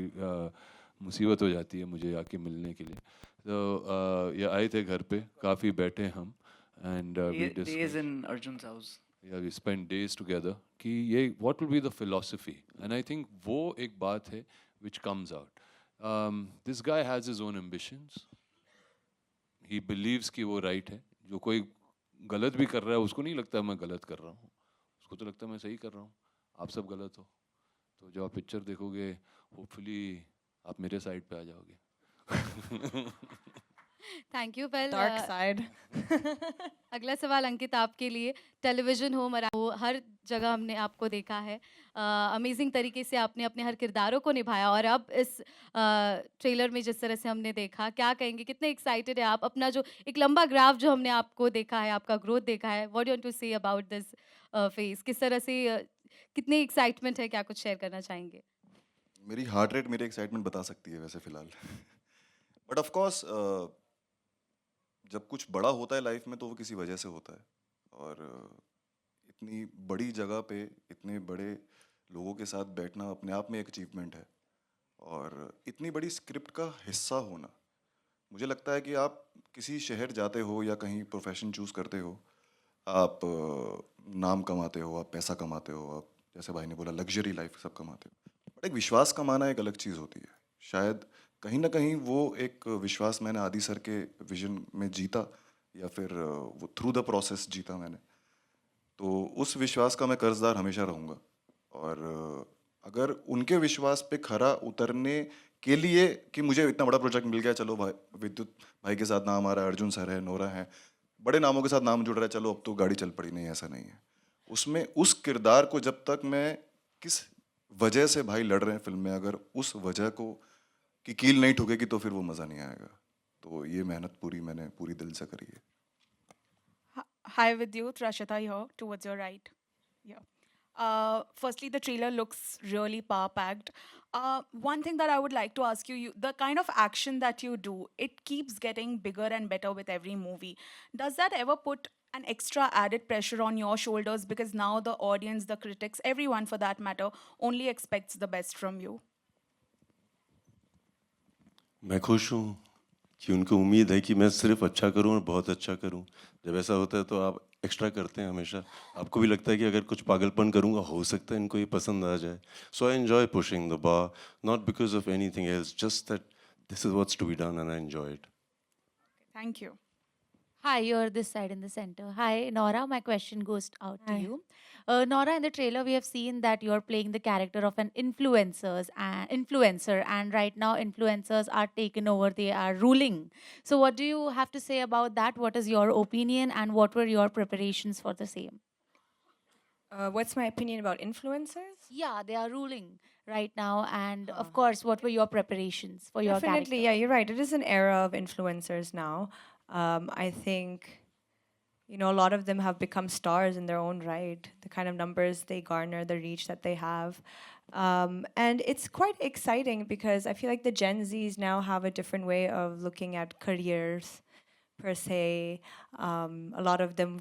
मुसीबत हो जाती है मुझे आके मिलने के लिए. तो ये आए थे घर पे, काफ़ी बैठे हम, and days in Arjun's house. We spend days together कि ये what will be the philosophy. And I think वो एक बात है which comes out. This guy has his own ambitions. He believes कि वो राइट है. जो कोई गलत भी कर रहा है उसको नहीं लगता मैं गलत कर रहा हूँ, उसको तो लगता है मैं सही कर रहा हूँ. आप सब गलत हो, तो जब आप पिक्चर देखोगे होपफुली आप मेरे साइड पे आ जाओगे. Thank you. Well, Dark side. अगला सवाल अंकित आपके लिए. टेलीविज़न हो, मराठी, हर जगह हमने आपको देखा है. अमेजिंग तरीके से आपने अपने हर किरदारों को निभाया, और अब इस ट्रेलर में जिस तरह से हमने देखा, क्या कहेंगे, कितने एक्साइटेड है आप? अपना जो एक लंबा ग्राफ जो हमने आपको देखा है, आपका ग्रोथ देखा है, what you want to say about this phase? किस तरह से कितनी एक्साइटमेंट है, क्या कुछ शेयर करना चाहेंगे? मेरी हार्ट रेट मेरी एक्साइटमेंट बता सकती है वैसे फिलहाल. बट ऑफ कोर्स जब कुछ बड़ा होता है लाइफ में तो वो किसी वजह से होता है. और इतनी बड़ी जगह पे इतने बड़े लोगों के साथ बैठना अपने आप में एक अचीवमेंट है. और इतनी बड़ी स्क्रिप्ट का हिस्सा होना, मुझे लगता है कि आप किसी शहर जाते हो या कहीं प्रोफेशन चूज़ करते हो, आप नाम कमाते हो, आप पैसा कमाते हो, आप जैसे भाई ने बोला लग्जरी लाइफ सब कमाते हो, बट एक विश्वास कमाना एक अलग चीज़ होती है. शायद कहीं ना कहीं वो एक विश्वास मैंने आदि सर के विजन में जीता, या फिर वो थ्रू द प्रोसेस जीता मैंने. तो उस विश्वास का मैं कर्जदार हमेशा रहूँगा. और अगर उनके विश्वास पे खरा उतरने के लिए कि मुझे इतना बड़ा प्रोजेक्ट मिल गया, चलो भाई विद्युत भाई के साथ नाम आ रहा है, अर्जुन सर है, नोरा है, बड़े नामों के साथ नाम जुड़ रहा है, चलो अब तो गाड़ी चल पड़ी. नहीं, ऐसा नहीं है. उसमें उस किरदार को जब तक मैं किस वजह से भाई लड़ रहे हैं फिल्म में, अगर उस वजह को की कील नहीं ठुकेगी तो फिर वो मज़ा नहीं आएगा. तो ये मेहनत पूरी मैंने पूरी दिल से करी है. Hi, Vidyut, Rashita here, towards your right. Yeah. Firstly, the trailer looks really power-packed. One thing that I would like to ask you, the kind of action that you do, it keeps getting bigger and better with every movie. Does that ever put an extra added pressure on your shoulders because now the audience, the critics, everyone for that matter, only expects the best from you? मैं खुश हूँ कि उनको उम्मीद है कि मैं सिर्फ अच्छा करूँ और बहुत अच्छा करूँ. जब ऐसा होता है तो आप एक्स्ट्रा करते हैं हमेशा. आपको भी लगता है कि अगर कुछ पागलपन करूँगा हो सकता है इनको ये पसंद आ जाए. So I enjoy pushing the bar, not because of anything else, just that this is what's to be done and I enjoy it. Thank you. Hi, you're this side in the center. Hi, Nora. My question goes out to Hi. you. Nora, in the trailer, we have seen that you're playing the character of an influencer, and right now, influencers are taken over. They are ruling. So, what do you have to say about that? What is your opinion, and what were your preparations for the same? What's my opinion about influencers? Yeah, they are ruling right now, and of course, what were your preparations for your Definitely, character? yeah, you're right. It is an era of influencers now. I think, a lot of them have become stars in their own right. The kind of numbers they garner, the reach that they have. And it's quite exciting because I feel like the Gen Zs now have a different way of looking at careers, per se. A lot of them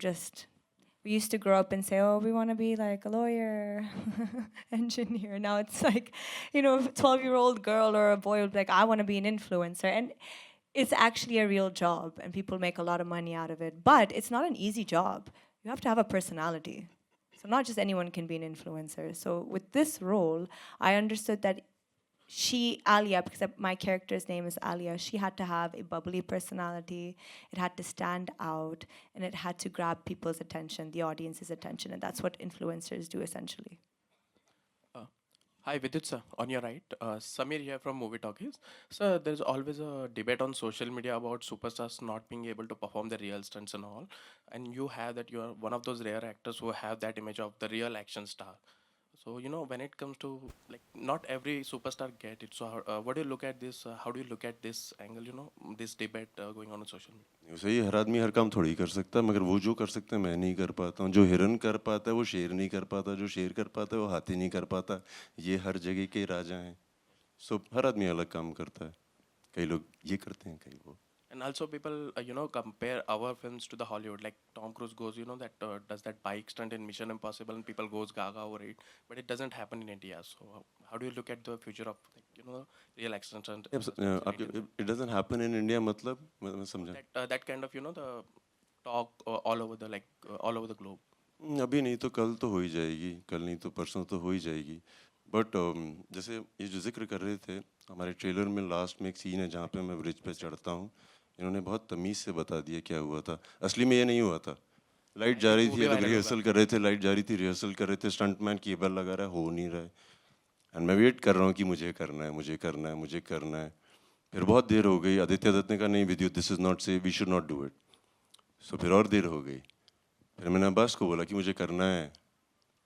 we used to grow up and say, oh, we want to be like a lawyer, engineer. Now it's like, a 12-year-old girl or a boy will be like, I want to be an influencer. And it's actually a real job and people make a lot of money out of it. But it's not an easy job. You have to have a personality. So not just anyone can be an influencer. So with this role, I understood that Alia, because my character's name is Alia, she had to have a bubbly personality. It had to stand out and it had to grab people's attention, the audience's attention. And that's what influencers do essentially. Hi, Vidyut sir, on your right. Samir here from Movie Talkies. Sir, there's always a debate on social media about superstars not being able to perform the real stunts and all. And you have that you are one of those rare actors who have that image of the real action star. So, when it comes to, not every superstar get it. So, what do you look at this? How do you look at this angle, this debate going on social media? सही हर आदमी हर काम थोड़ी कर सकता है, मगर वो जो कर सकते हैं मैं नहीं कर पाता हूँ. जो हिरन कर पाता है वो शेर नहीं कर पाता, जो शेर कर पाता है वो हाथी नहीं कर पाता. ये हर जगह के राजा हैं. सो हर आदमी अलग काम करता है. कई लोग ये करते हैं, कई वो. And also people, compare our films to the Hollywood. Like Tom Cruise goes, that does that bike stunt in Mission Impossible and people goes gaga over it. But it doesn't happen in India. So how do you look at the future of, real action stunt? It doesn't happen in India, मतलब मैं समझा. That kind of, the talk all over the globe. अभी नहीं तो कल तो हो ही जाएगी, कल नहीं तो परसों तो हो ही जाएगी. बट जैसे ये जो जिक्र कर रहे थे, हमारे ट्रेलर में लास्ट में एक सीन है जहाँ पे मैं ब्रिज पे चढ़ता हूँ. इन्होंने बहुत तमीज़ से बता दिया क्या हुआ था. असली में ये नहीं हुआ था. लाइट जा रही थी, रिहर्सल कर रहे थे, लाइट जा रही थी, रिहर्सल कर रहे थे, स्टंटमैन केबल लगा रहा है, हो नहीं रहा है. एंड मैं वेट कर रहा हूँ कि मुझे करना है, मुझे करना है, मुझे करना है. फिर बहुत देर हो गई. आदित्य दत्त ने कहा नहीं Vidyut, this is not safe, we should not do it. So फिर और देर हो गई. फिर मैंने अब्बास को बोला कि मुझे करना है.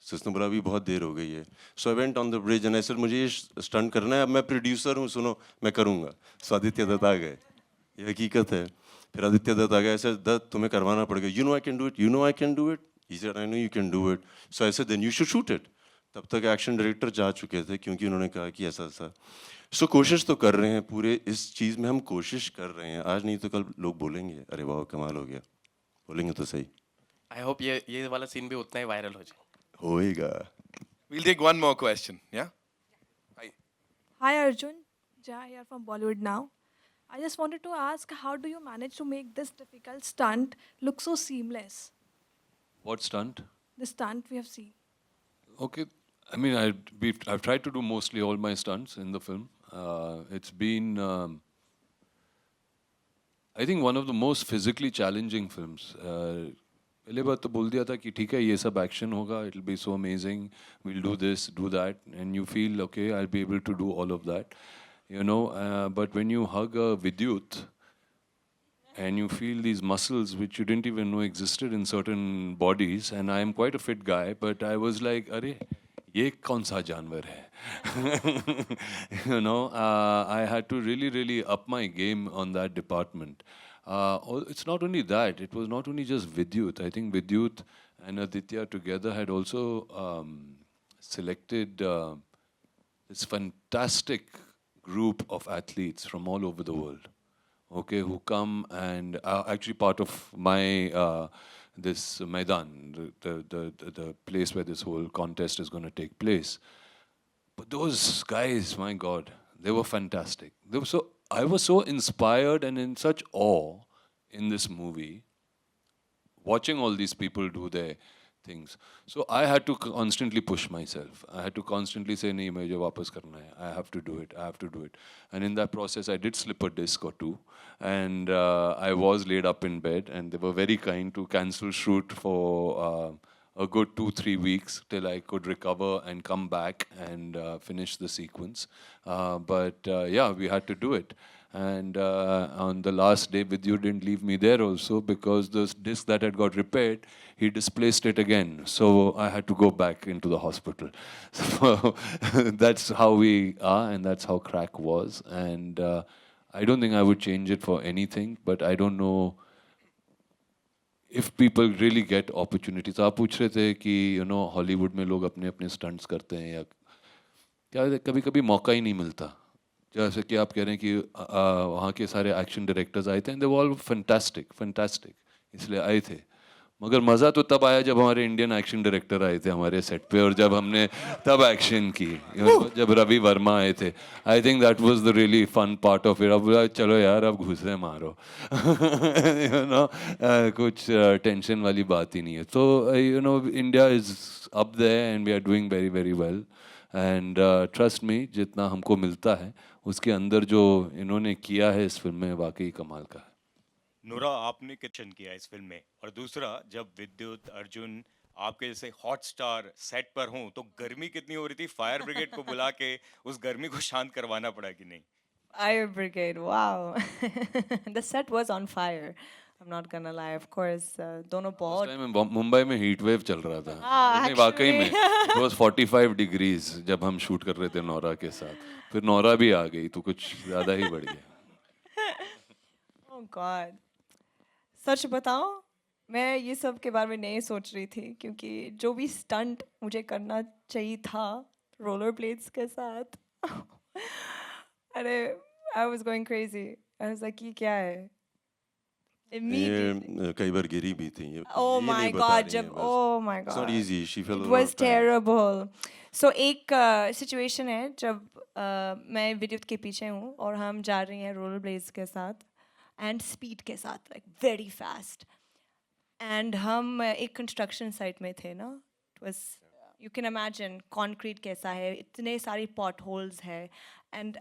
सो उसने बोला अभी बहुत देर हो गई है. So I went on the bridge and I said मुझे ये स्टंट करना है, अब मैं प्रोड्यूसर हूँ, सुनो मैं करूँगा. सो आदित्य दत्त आ गए. ये हकीकत है. फिर आदित्य दत्त आ गया. ऐसे दत्त तुम्हें करवाना पड़ेगा. You know I can do it, you know I can do it. He said I know you can do it. So I said then you should shoot it. तब तक एक्शन डायरेक्टर जा चुके थे क्योंकि उन्होंने कहा कि ऐसा ऐसा. सो कोशिश तो कर रहे हैं, पूरे इस चीज़ में हम कोशिश कर रहे हैं. आज नहीं तो कल लोग बोलेंगे अरे वाह कमाल हो गया. बोलेंगे तो सही. आई होप ये वाला सीन भी उतना ही वायरल हो जाए. होएगा. We'll take one more question. Yeah? Hi Arjun, Jaya here from Bollywood Now. I just wanted to ask, how do you manage to make this difficult stunt look so seamless? What stunt? The stunt we have seen. Okay, I mean, I've tried to do mostly all my stunts in the film. It's been, I think, one of the most physically challenging films. पहले बार तो बोल दिया था कि ठीक है ये सब एक्शन होगा, it'll be so amazing, we'll do this, do that, and you feel okay, I'll be able to do all of that, but when you hug a Vidyut and you feel these muscles which you didn't even know existed in certain bodies, and I am quite a fit guy, but I was like, अरे ये कौन सा जानवर है? I had to really up my game on that department. It's not only that. It was not only just Vidyut. I think Vidyut and Aditya together had also selected this fantastic group of athletes from all over the world. Okay, who come and are actually part of my this Maidan, the place where this whole contest is going to take place. But those guys, my God, they were fantastic. I was so inspired and in such awe in this movie, watching all these people do their things. So I had to constantly push myself. I had to constantly say, "Nahi, mujhe wapas karna hai. I have to do it. I have to do it." And in that process, I did slip a disc or two, and I was laid up in bed. And they were very kind to cancel shoot for a good 2-3 weeks till I could recover and come back and finish the sequence. But yeah, we had to do it. And on the last day, Vidyut didn't leave me there also, because the disc that had got repaired, he displaced it again. So I had to go back into the hospital. So that's how we are, and that's how Crakk was. And I don't think I would change it for anything, but I don't know if people really get opportunities. आप पूछ रहे थे कि Hollywood में लोग अपने अपने stunts करते हैं या क्या, कभी कभी मौका ही नहीं मिलता. जैसे कि आप कह रहे हैं कि वहाँ के सारे एक्शन डायरेक्टर्स आए थे, and they were all fantastic, इसलिए आए थे. मगर मज़ा तो तब आया जब हमारे इंडियन एक्शन डायरेक्टर आए थे हमारे सेट पे, और जब हमने तब एक्शन की, जब रवि वर्मा आए थे. I think that was the really fun part of it. अब चलो यार, अब घुसे मारो. कुछ टेंशन वाली बात ही नहीं है. तो India is up there and we are doing very very well. And trust me, जितना हमको मिलता है उसके अंदर जो इन्होंने किया है इस फिल्म में, वाकई कमाल का है. नोरा, आपने किचन किया इस फिल्म में, और दूसरा, जब विद्युत, अर्जुन आपके जैसे हॉट स्टार सेट पर हों तो गर्मी कितनी हो रही थी? फायर ब्रिगेड को बुला के उस गर्मी को शांत करवाना पड़ा कि नहीं? Fire brigade, wow. The set was on fire. I'm not gonna lie, of course. दोनों बहुत. उस टाइम मुंबई में हीट वेव चल रहा था. हाँ, वाकई में it was 45 डिग्रीज जब हम शूट कर रहे थे नोरा के साथ. फिर नोरा भी आ गई तो कुछ ज़्यादा ही बढ़ गया. Oh God. सच बताऊं, मैं ये सब के बारे में नहीं सोच रही थी, क्योंकि जो भी स्टंट मुझे करना चाहिए था रोलर ब्लेड्स के साथ, अरे I was going crazy. I was like, ये क्या है? ये कई बार गिरी भी थी. Oh my God, जब oh my God. It's not easy. She fell. It was terrible. So एक situation है जब मैं विद्युत के पीछे हूँ और हम जा रही हैं रोलर ब्लेड्स के साथ and speed के साथ, like very fast. And हम एक construction site में थे ना. It was, you can imagine concrete कैसा है, इतने सारी potholes है. And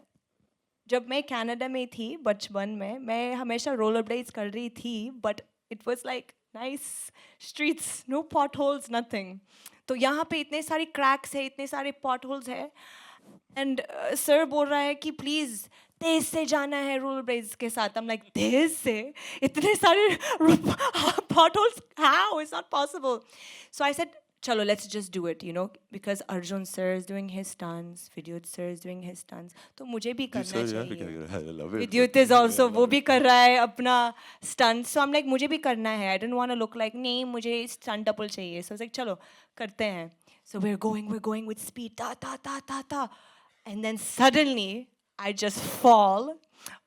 जब मैं कनाडा में थी बचपन में, मैं हमेशा रोलर ब्लेड्स कर रही थी, but it was like nice streets, no potholes, nothing. तो यहाँ पे इतने सारी cracks है, इतने सारे potholes है, and sir बोल रहा है कि please तेज से जाना है रोलर ब्लेड्स के साथ. I'm like, तेज से? इतने सारे potholes? How? It's not possible. So I said, chalo, let's just do it, because Arjun sir is doing his stunts, Vidyut sir is doing his stunts, तो मुझे भी करना चाहिए. Vidyut is also, वो भी कर रहा है अपना stunt. So I'm like, मुझे भी करना है. I didn't want to look like, नहीं, मुझे stunt double चाहिए. So I was like, चलो, करते हैं. So we're going with speed, ta ta ta ta ta, and then suddenly I just fall.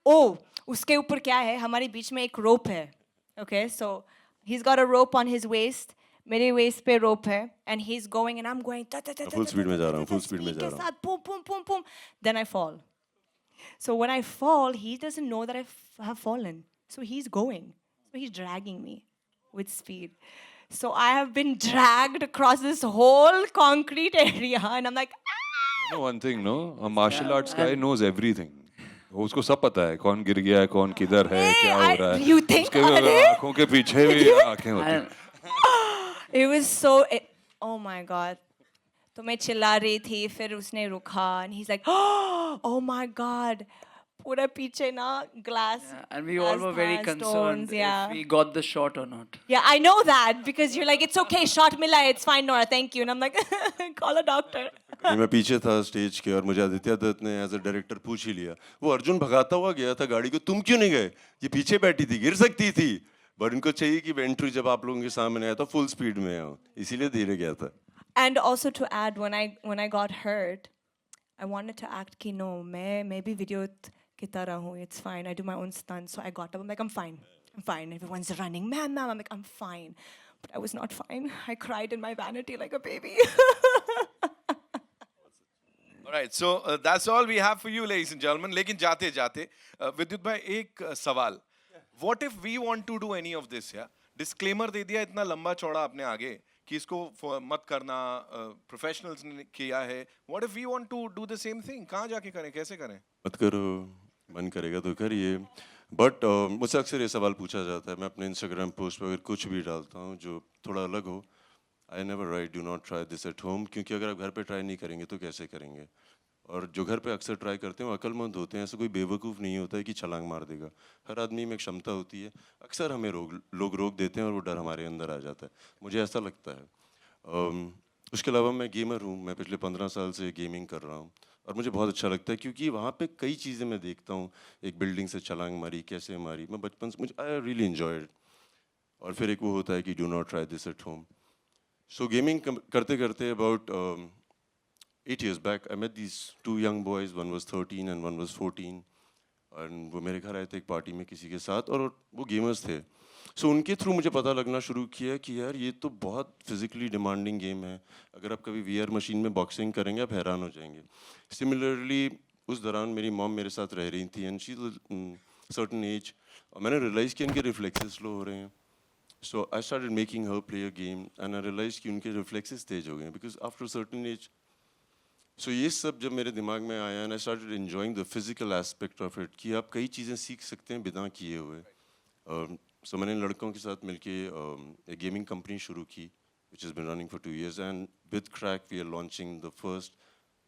Oh, उसके ऊपर क्या है? हमारे बीच में एक rope है. Okay, so he's got a rope on his waist. मेरे waist पे rope है, and he's going and I'm going. Full speed में जा रहा हूँ. Full speed में जा रहा हूँ. Boom, boom, boom, boom. Then I fall. So when I fall, he doesn't know that I have fallen. So he's going. So he's dragging me with speed. So I have been dragged across this whole concrete area, and I'm like, You know one thing, no? A martial arts guy knows everything. उसको सब पता है कौन गिर गया है, कौन किधर है, क्या हो रहा है. You think? उसके आँखों के पीछे भी आँखें होती हैं. It was so. Oh my God. तो मैं चिल्ला रही थी, फिर उसने रुका, and he's like, oh my God. पूरा पीछे ना glass. And we all were very concerned yeah. if we got the shot or not. Yeah, I know that because you're like, it's okay, shot mila, it's fine, Nora, thank you. And I'm like, call a doctor. मैं पीछे था stage के और मुझे आदित्य दत्त ने as a director पूछ ही लिया, वो अर्जुन भगाता हुआ गया था गाड़ी को, तुम क्यों नहीं गए? ये पीछे बैठी थी, गिर सकती थी, बट इनको चाहिए कि वेंट्री जब आप लोगों के सामने आया तो फुल स्पीड में आओ, इसीलिए धीरे गया था. And also to add, when I got hurt, I wanted to act कि no, मैं भी Vidyut की तरह हूँ, it's fine, I do my own stunts. So I got up, I'm like, I'm fine. Everyone's running, ma'am, I'm like, I'm fine. But I was not fine. I cried in my vanity like a baby. All right, so that's all we have for you, ladies and gentlemen. लेकिन जाते जाते विद्युत भाई एक सवाल, what if we want to do any of this? या disclaimer दे दिया इतना लंबा चौड़ा अपने आगे कि इसको मत करना, प्रोफेशनल्स ने किया है. What if we want to do the same thing? कहाँ जाके करें, कैसे करें? मत करो, मन करेगा तो करिए. बट मुझसे अक्सर ये सवाल पूछा जाता है, मैं अपने इंस्टाग्राम पोस्ट पर अगर कुछ भी डालता हूँ जो थोड़ा अलग हो, I never write do not try this at home, क्योंकि अगर आप घर पे ट्राई नहीं करेंगे तो कैसे करेंगे? और जो घर पे अक्सर ट्राई करते हैं वो अक्लमंद होते हैं, ऐसा कोई बेवकूफ़ नहीं होता है कि छलांग मार देगा. हर आदमी में एक क्षमता होती है, अक्सर हमें लोग रोक देते हैं और वो डर हमारे अंदर आ जाता है, मुझे ऐसा लगता है. उसके अलावा मैं गेमर हूँ, मैं पिछले 15 साल से गेमिंग कर रहा हूँ और मुझे बहुत अच्छा लगता है क्योंकि वहाँ पे कई चीज़ें मैं देखता हूँ, एक बिल्डिंग से छलांग मारी, कैसे मारी, मैं बचपन से मुझे आई रियली एन्जॉयड. और फिर एक वो होता है कि do not try this at home. So gaming करते करते about 8 years back I met these 2 young boys, one was 13 and one was 14, and वो मेरे घर आए थे एक पार्टी में किसी के साथ और वो गेमर्स थे. सो उनके थ्रू मुझे पता लगना शुरू किया कि यार ये तो बहुत फिजिकली डिमांडिंग गेम है, अगर आप कभी VR मशीन में बॉक्सिंग करेंगे आप हैरान हो जाएंगे. सिमिलरली उस दौरान मेरी मॉम मेरे साथ रह रही थी एंड शी सर्टन एज, और मैंने रियलाइज़ किया इनके रिफ्लेक्सेस स्लो हो रहे हैं. So I started making her play a game and I realise कि उनके रिफ्लेक्सेस तेज हो गए because after certain age. So ये सब जब मेरे दिमाग में आया and I started enjoying the physical aspect of it कि आप कई चीज़ें सीख सकते हैं बिना किए हुए. सो मैंने लड़कों के साथ मिलके एक गेमिंग कंपनी शुरू की which has been running for 2 years, and with Crakk we are launching the first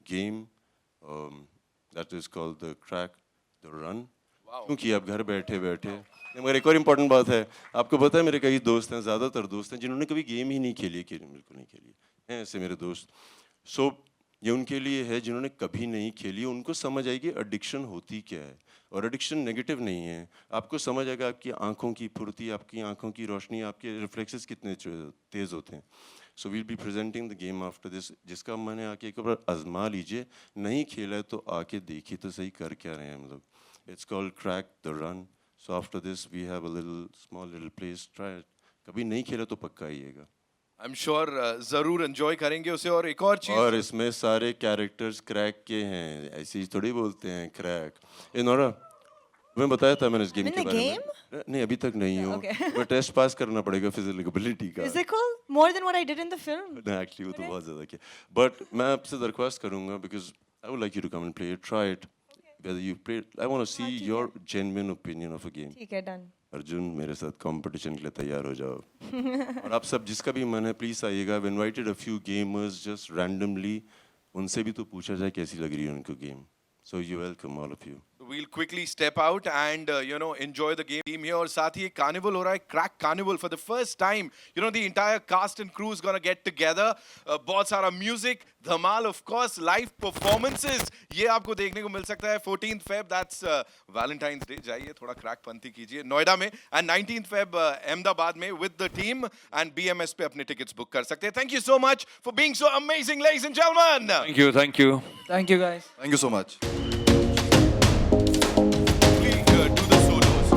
game that is called the Crakk the Run. क्योंकि आप घर बैठे बैठे, मगर एक और इम्पोर्टेंट बात है, आपको पता है मेरे कई दोस्त हैं, ज़्यादातर दोस्त हैं जिन्होंने कभी गेम ही नहीं खेली, बिल्कुल नहीं खेली हैं ऐसे मेरे दोस्त. सो ये उनके लिए है जिन्होंने कभी नहीं खेली, उनको समझ आएगी एडिक्शन होती क्या है. और एडिक्शन नेगेटिव नहीं है, आपको समझ आएगा आपकी आंखों की फुर्ती, आपकी आंखों की रोशनी, आपके रिफ्लेक्सेस कितने तेज़ होते हैं. So we'll be presenting the game after this, जिसका मैंने आके एक बार आजमा लीजिए, नहीं खेला है तो आके देखिए तो सही कर क्या रहे हैं हम लोग. It's called Crack the run. So after this we have a little small place, try it. कभी नहीं खेला तो पक्का आइएगा. आई एम श्योर जरूर एंजॉय करेंगे उसे. और एक और चीज, और इसमें सारे कैरेक्टर्स क्रैक के हैं, ऐसे ही थोड़ी बोलते हैं क्रैक. ए नोरा, मैं बताया था मैंने इस गेम के बारे में. नहीं अभी तक नहीं हूँ, बट टेस्ट पास करना पड़ेगा फिजिकलिटी का. Physical? More than what I did in the film? नहीं एक्चुअली वो तो बहुत ज़्यादा किया, बट मैं आपसे दरख्वास्त करूँगा because I would like you to come and play it, try it. Whether you play, I want to see your genuine opinion of a game. ठीक है, done. अर्जुन मेरे साथ कंपटीशन के लिए तैयार हो जाओ. और आप सब जिसका भी मन है प्लीज आइएगा. I've invited a few gamers just randomly, उनसे भी तो पूछा जाए कैसी लग रही है उनको game. So you're welcome all of you. We'll quickly step out and enjoy the game here. और साथ ही एक carnival हो रहा है, Crakk Carnival for the first time. The entire cast and crew is gonna get together. बहुत सारा music, Dhamaal, of course, live performances. ये आपको देखने को मिल सकता है 14th Feb. That's Valentine's Day. जाइए थोड़ा क्रैक पंती कीजिए नोएडा में. And 19th Feb अहमदाबाद में with the team. And BMS पे अपने tickets book कर सकते हैं. Thank you so much for being so amazing, ladies and gentlemen. Thank you, thank you. Thank you guys. Thank you so much. Do the solos.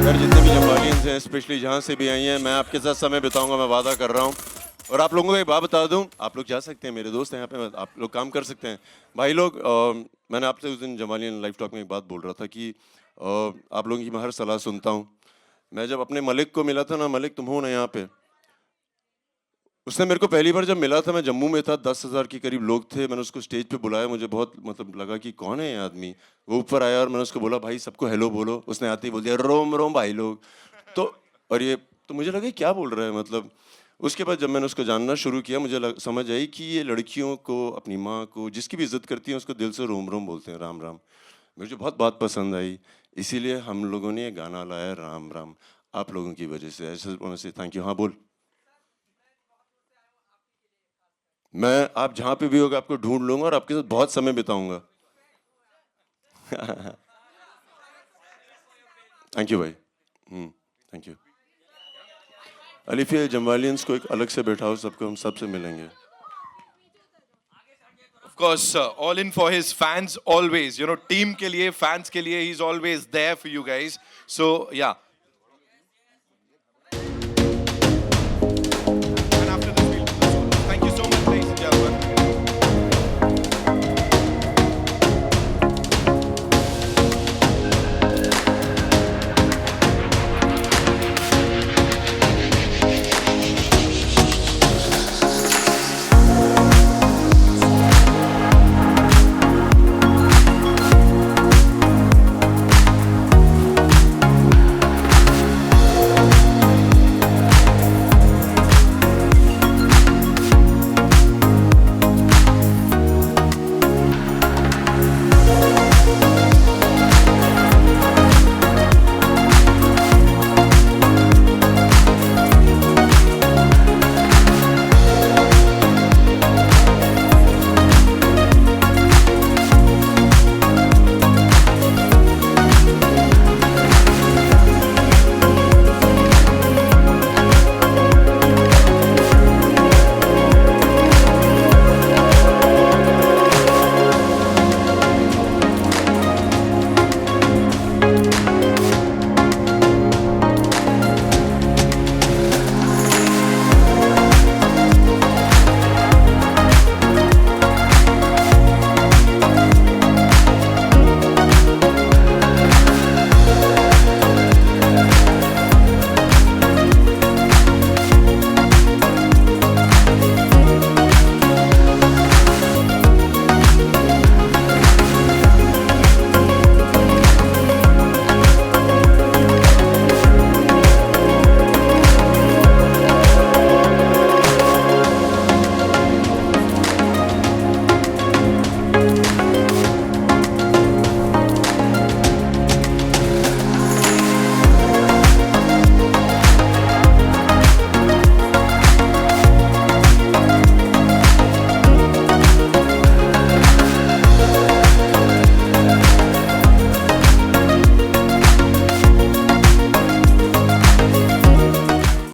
यार जितने भी जम्वालियंस हैं, specially जहाँ से भी आई हैं, मैं आपके साथ समय बिताऊंगा, मैं वादा कर रहा हूँ. और आप लोगों को एक बात बता दूं, आप लोग जा सकते हैं, मेरे दोस्त हैं यहाँ पे, आप लोग काम कर सकते हैं भाई लोग। मैंने आपसे उस दिन जमालियन लाइव टॉक में एक बात बोल रहा था कि आप लोगों की मैं हर सलाह सुनता हूँ। मैं जब अपने मलिक को मिला था ना, मलिक तुम हो ना यहाँ पे, उसने मेरे को पहली बार जब मिला था, मैं जम्मू में था, 10,000 के करीब लोग थे, मैंने उसको स्टेज पे बुलाया, मुझे बहुत मतलब लगा कि कौन है ये आदमी। वो ऊपर आया और मैंने उसको बोला भाई सबको हेलो बोलो, उसने आते ही बोल दिया रोम रोम भाई लोग। तो और ये तो मुझे लगा क्या बोल रहा है मतलब। उसके बाद जब मैंने उसको जानना शुरू किया, मुझे समझ आई कि ये लड़कियों को, अपनी माँ को, जिसकी भी इज्जत करती हैं उसको दिल से रोम रोम बोलते हैं, राम राम। मुझे बहुत बात पसंद आई, इसीलिए हम लोगों ने ये गाना लाया राम राम, आप लोगों की वजह से। ऐसे से थैंक यू। हाँ बोल। मैं आप जहाँ पे भी होगा आपको ढूंढ लूंगा और आपके साथ बहुत समय बिताऊंगा। थैंक यू भाई। Thank you. अलिफिया जमवालियंस को एक अलग से बैठाओ, सबको हम सबसे मिलेंगे। Of course, all in for his fans always. You know, team के लिए, fans के लिए, he's always there for you guys. So yeah.